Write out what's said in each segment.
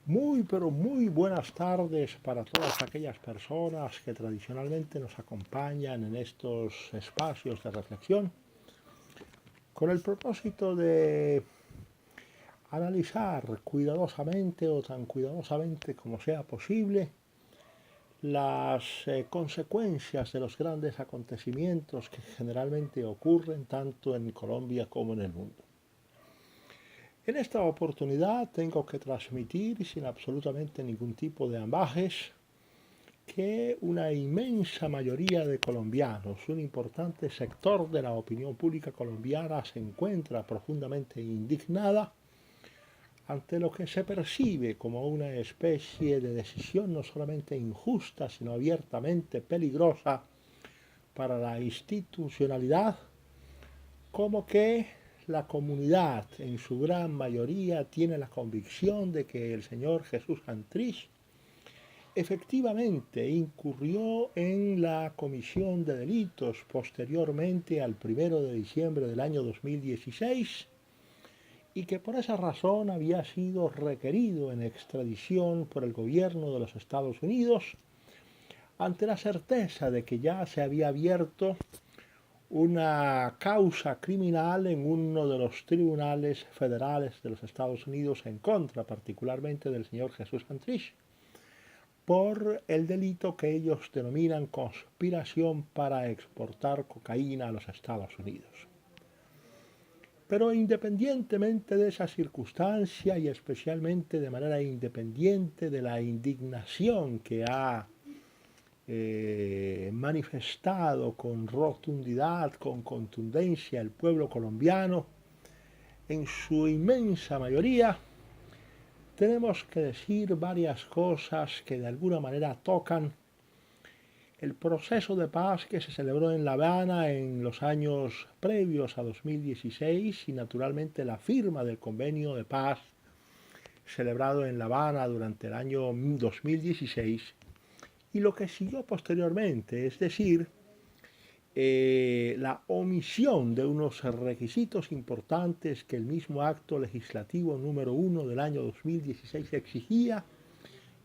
Muy, pero muy buenas tardes para todas aquellas personas que tradicionalmente nos acompañan en estos espacios de reflexión, con el propósito de analizar cuidadosamente o tan cuidadosamente como sea posible las consecuencias de los grandes acontecimientos que generalmente ocurren tanto en Colombia como en el mundo. En esta oportunidad tengo que transmitir sin absolutamente ningún tipo de ambajes que una inmensa mayoría de colombianos, un importante sector de la opinión pública colombiana se encuentra profundamente indignada ante lo que se percibe como una especie de decisión no solamente injusta, sino abiertamente peligrosa para la institucionalidad, como que la comunidad en su gran mayoría tiene la convicción de que el señor Jesús Santrich efectivamente incurrió en la comisión de delitos posteriormente al 1 de diciembre del año 2016 y que por esa razón había sido requerido en extradición por el gobierno de los Estados Unidos ante la certeza de que ya se había abierto una causa criminal en uno de los tribunales federales de los Estados Unidos en contra particularmente del señor Jesús Santrich por el delito que ellos denominan conspiración para exportar cocaína a los Estados Unidos. Pero independientemente de esa circunstancia y especialmente de manera independiente de la indignación que ha manifestado con rotundidad, con contundencia el pueblo colombiano, en su inmensa mayoría, tenemos que decir varias cosas que de alguna manera tocan el proceso de paz que se celebró en La Habana en los años previos a 2016 y naturalmente la firma del convenio de paz celebrado en La Habana durante el año 2016 y lo que siguió posteriormente, es decir, la omisión de unos requisitos importantes que el mismo acto legislativo número 1 del año 2016 exigía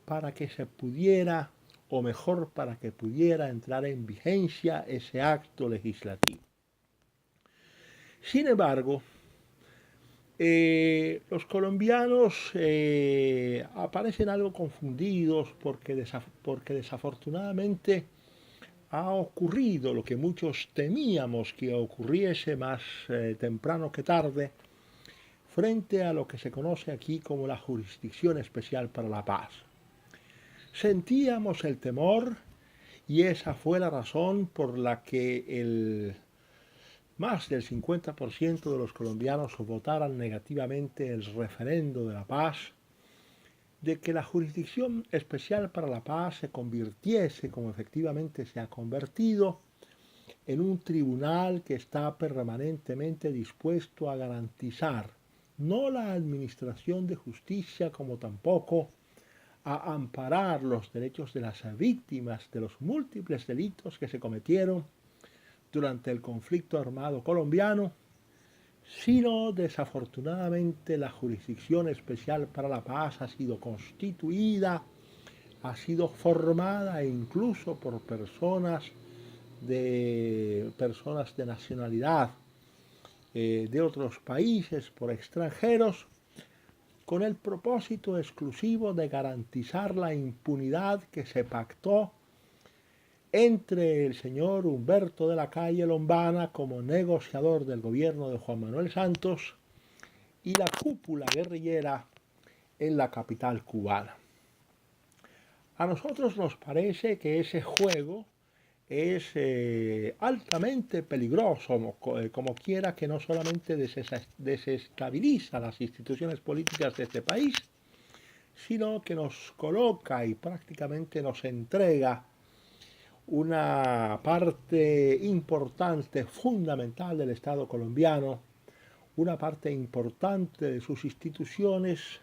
para que se pudiera, o mejor, para que pudiera entrar en vigencia ese acto legislativo. Sin embargo, los colombianos aparecen algo confundidos porque desafortunadamente ha ocurrido lo que muchos temíamos que ocurriese más temprano que tarde frente a lo que se conoce aquí como la Jurisdicción Especial para la Paz. Sentíamos el temor y esa fue la razón por la que más del 50% de los colombianos votaran negativamente el referendo de la paz, de que la Jurisdicción Especial para la Paz se convirtiese, como efectivamente se ha convertido, en un tribunal que está permanentemente dispuesto a garantizar no la administración de justicia como tampoco a amparar los derechos de las víctimas de los múltiples delitos que se cometieron durante el conflicto armado colombiano, sino desafortunadamente la Jurisdicción Especial para la Paz ha sido constituida, ha sido formada e incluso por personas de nacionalidad de otros países, por extranjeros, con el propósito exclusivo de garantizar la impunidad que se pactó entre el señor Humberto de la Calle Lombana como negociador del gobierno de Juan Manuel Santos y la cúpula guerrillera en la capital cubana. A nosotros nos parece que ese juego es altamente peligroso, como quiera que no solamente desestabiliza las instituciones políticas de este país, sino que nos coloca y prácticamente nos entrega una parte importante, fundamental del Estado colombiano, una parte importante de sus instituciones,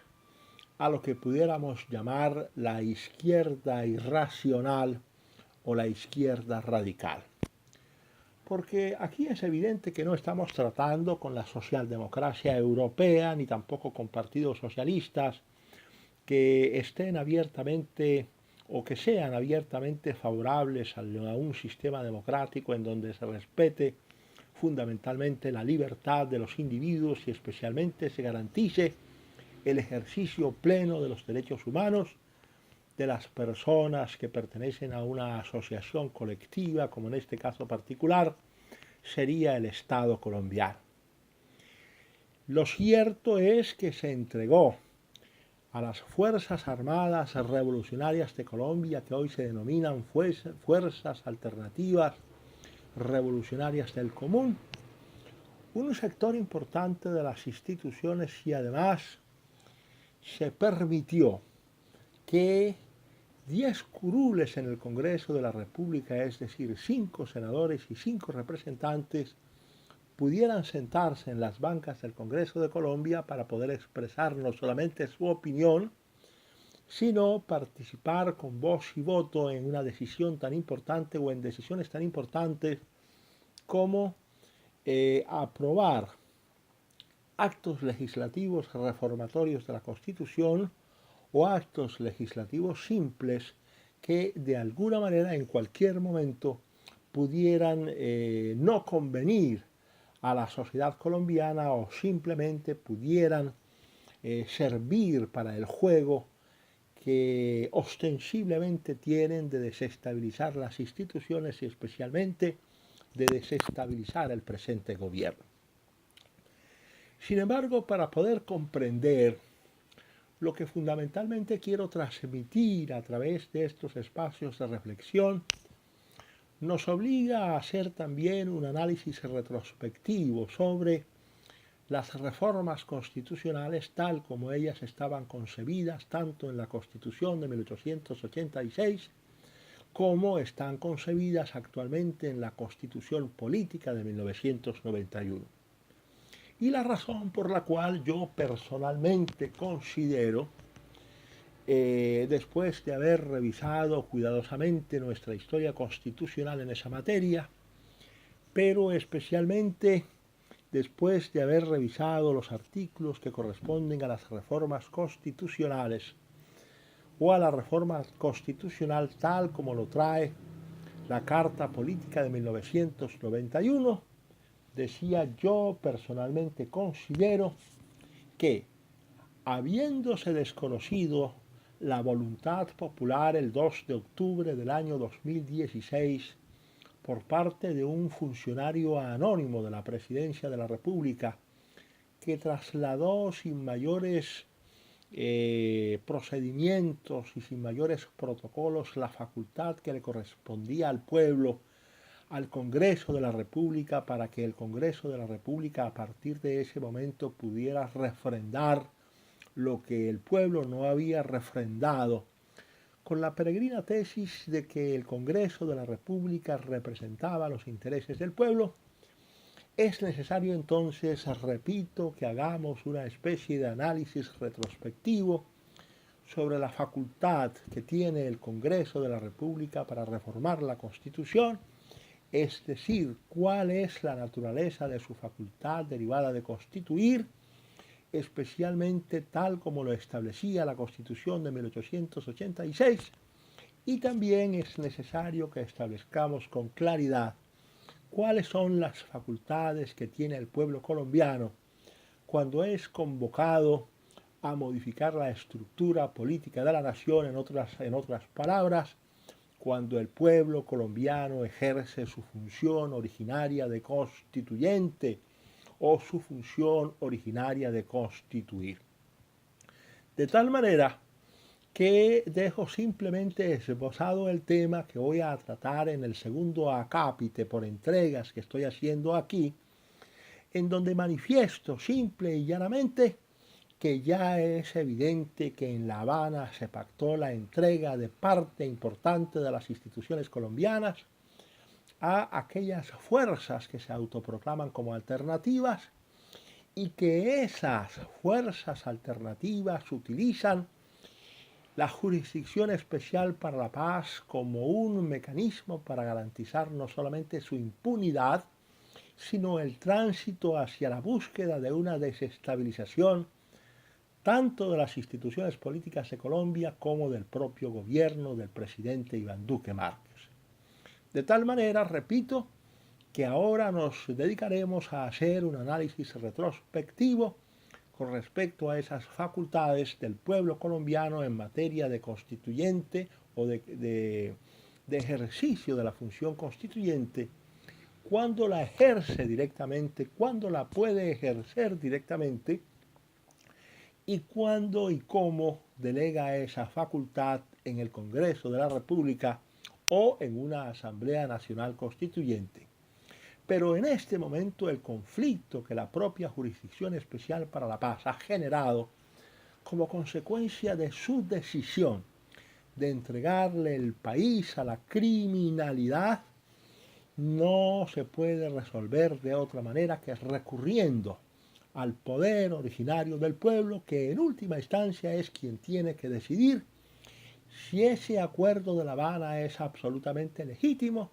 a lo que pudiéramos llamar la izquierda irracional o la izquierda radical. Porque aquí es evidente que no estamos tratando con la socialdemocracia europea, ni tampoco con partidos socialistas, que estén abiertamente o que sean abiertamente favorables a un sistema democrático en donde se respete fundamentalmente la libertad de los individuos y especialmente se garantice el ejercicio pleno de los derechos humanos de las personas que pertenecen a una asociación colectiva, como en este caso particular sería el Estado colombiano. Lo cierto es que se entregó a las Fuerzas Armadas Revolucionarias de Colombia, que hoy se denominan Fuerzas Alternativas Revolucionarias del Común, un sector importante de las instituciones y además se permitió que 10 curules en el Congreso de la República, es decir, 5 senadores y 5 representantes, pudieran sentarse en las bancas del Congreso de Colombia para poder expresar no solamente su opinión, sino participar con voz y voto en una decisión tan importante o en decisiones tan importantes como aprobar actos legislativos reformatorios de la Constitución o actos legislativos simples que de alguna manera en cualquier momento pudieran no convenir a la sociedad colombiana o simplemente pudieran servir para el juego que ostensiblemente tienen de desestabilizar las instituciones y especialmente de desestabilizar el presente gobierno. Sin embargo, para poder comprender lo que fundamentalmente quiero transmitir a través de estos espacios de reflexión, nos obliga a hacer también un análisis retrospectivo sobre las reformas constitucionales tal como ellas estaban concebidas tanto en la Constitución de 1886 como están concebidas actualmente en la Constitución Política de 1991. Y la razón por la cual yo personalmente considero, después de haber revisado cuidadosamente nuestra historia constitucional en esa materia, pero especialmente después de haber revisado los artículos que corresponden a las reformas constitucionales o a la reforma constitucional tal como lo trae la Carta Política de 1991, decía yo personalmente considero que, habiéndose desconocido la voluntad popular el 2 de octubre del año 2016 por parte de un funcionario anónimo de la Presidencia de la República que trasladó sin mayores procedimientos y sin mayores protocolos la facultad que le correspondía al pueblo, al Congreso de la República, para que el Congreso de la República a partir de ese momento pudiera refrendar lo que el pueblo no había refrendado, con la peregrina tesis de que el Congreso de la República representaba los intereses del pueblo. Es necesario entonces, repito, que hagamos una especie de análisis retrospectivo sobre la facultad que tiene el Congreso de la República para reformar la Constitución, es decir, cuál es la naturaleza de su facultad derivada de constituir, especialmente tal como lo establecía la Constitución de 1886, y también es necesario que establezcamos con claridad cuáles son las facultades que tiene el pueblo colombiano cuando es convocado a modificar la estructura política de la nación, en otras palabras, cuando el pueblo colombiano ejerce su función originaria de constituyente o su función originaria de constituir. De tal manera que dejo simplemente esbozado el tema que voy a tratar en el segundo acápite por entregas que estoy haciendo aquí, en donde manifiesto simple y llanamente que ya es evidente que en La Habana se pactó la entrega de parte importante de las instituciones colombianas a aquellas fuerzas que se autoproclaman como alternativas y que esas fuerzas alternativas utilizan la Jurisdicción Especial para la Paz como un mecanismo para garantizar no solamente su impunidad, sino el tránsito hacia la búsqueda de una desestabilización tanto de las instituciones políticas de Colombia como del propio gobierno del presidente Iván Duque Márquez. De tal manera, repito, que ahora nos dedicaremos a hacer un análisis retrospectivo con respecto a esas facultades del pueblo colombiano en materia de constituyente o de ejercicio de la función constituyente, cuándo la ejerce directamente, cuándo la puede ejercer directamente y cuándo y cómo delega esa facultad en el Congreso de la República o en una Asamblea Nacional Constituyente. Pero en este momento el conflicto que la propia Jurisdicción Especial para la Paz ha generado como consecuencia de su decisión de entregarle el país a la criminalidad no se puede resolver de otra manera que recurriendo al poder originario del pueblo, que en última instancia es quien tiene que decidir si ese acuerdo de La Habana es absolutamente legítimo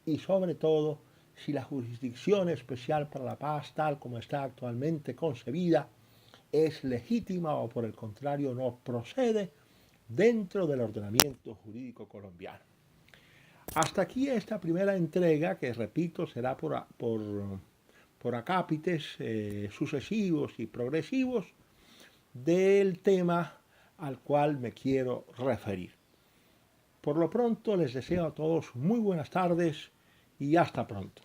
y sobre todo si la Jurisdicción Especial para la Paz, tal como está actualmente concebida, es legítima o por el contrario no procede dentro del ordenamiento jurídico colombiano. Hasta aquí esta primera entrega, que repito será por acápites sucesivos y progresivos del tema al cual me quiero referir. Por lo pronto les deseo a todos muy buenas tardes y hasta pronto.